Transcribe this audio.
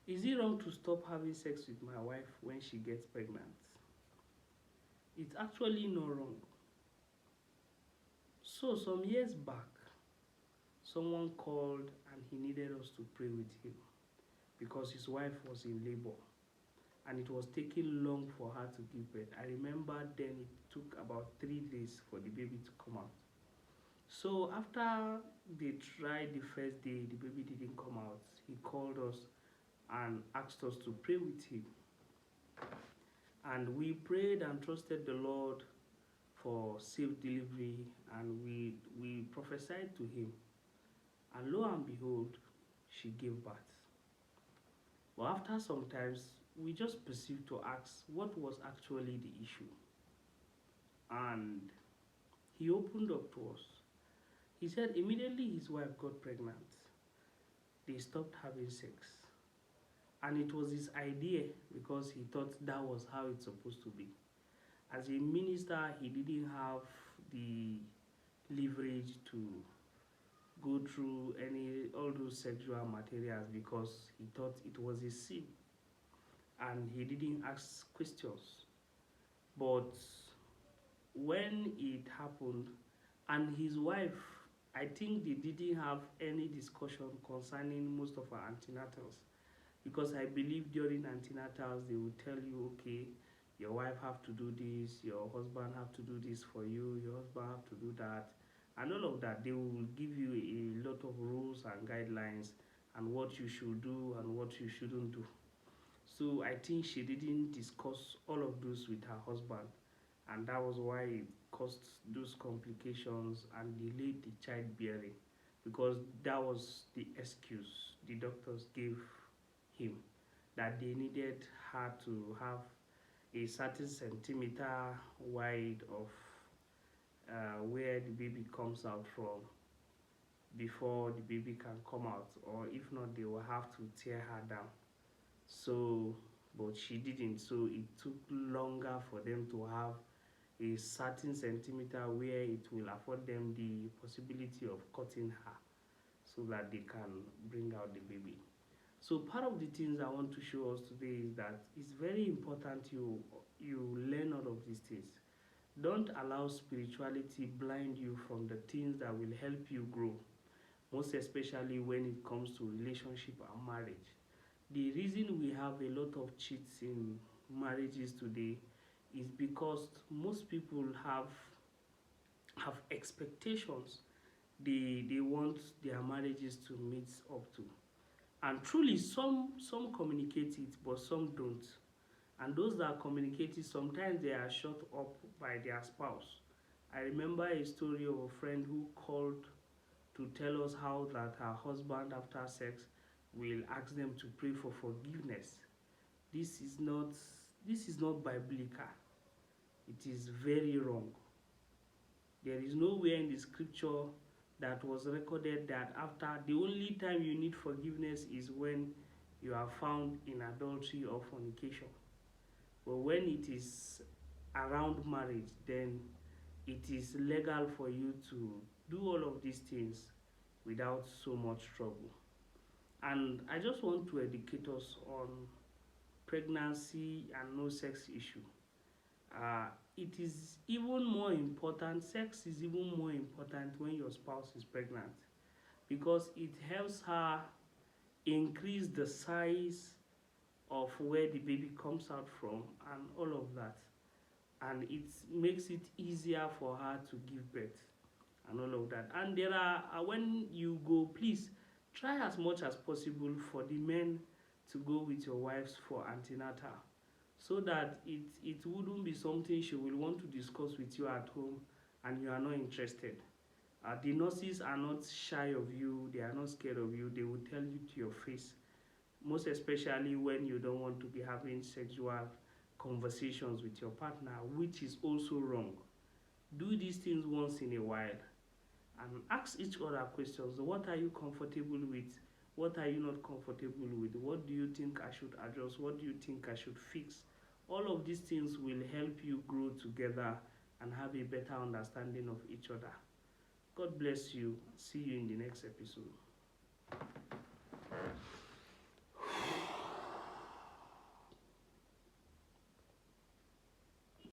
Is it wrong to stop having sex with my wife when she gets pregnant? It's actually not wrong. So, some years back, someone called and he needed us to pray with him because his wife was in labor and it was taking long for her to give birth. I remember then it took about 3 days for the baby to come out. So after they tried the first day, the baby didn't come out. He called us and asked us to pray with him. And we prayed and trusted the Lord for safe delivery, and we prophesied to him. And lo and behold, she gave birth. But after some times, we just perceived to ask what was actually the issue. And he opened up to us. He said immediately his wife got pregnant, they stopped having sex. And it was his idea because he thought that was how it's supposed to be. As a minister, he didn't have the leverage to go through any all those sexual materials because he thought it was a sin and he didn't ask questions. But when it happened, and his wife, I think they didn't have any discussion concerning most of our antenatals because I believe during antenatals they will tell you, okay, your wife have to do this, your husband have to do this for you, your husband have to do that, and all of that. They will give you a lot of rules and guidelines and what you should do and what you shouldn't do. So I think she didn't discuss all of those with her husband, and that was why it caused those complications and delayed the childbearing because that was the excuse the doctors gave him, that they needed her to have a certain centimeter wide of where the baby comes out from before the baby can come out, or if not, they will have to tear her down. So, but she didn't. So it took longer for them to have a certain centimeter where it will afford them the possibility of cutting her so that they can bring out the baby. So part of the things I want to show us today is that it's very important you learn all of these things. Don't allow spirituality blind you from the things that will help you grow, most especially when it comes to relationship and marriage. The reason we have a lot of cheats in marriages today is because most people have expectations they want their marriages to meet up to. And truly some communicate it but some don't. And those that communicate it, sometimes they are shut up by their spouse. I remember a story of a friend who called to tell us how that her husband after sex will ask them to pray for forgiveness. This is not this is not biblical. It is very wrong. There is nowhere in the scripture that was recorded that after the only time you need forgiveness is when you are found in adultery or fornication. But when it is around marriage, then it is legal for you to do all of these things without so much trouble. And I just want to educate us on pregnancy and no sex issue. It is even more important, sex is even more important when your spouse is pregnant because it helps her increase the size of where the baby comes out from and all of that. And it makes it easier for her to give birth and all of that. And there are, when you go, please try as much as possible for the men to go with your wives for antenatal so that it wouldn't be something she will want to discuss with you at home and you are not interested. The nurses are not shy of you, they are not scared of you, they will tell you to your face, most especially when you don't want to be having sexual conversations with your partner, which is also wrong. Do these things once in a while and ask each other questions. What are you comfortable with? What are you not comfortable with? What do you think I should adjust? What do you think I should fix? All of these things will help you grow together and have a better understanding of each other. God bless you. See you in the next episode.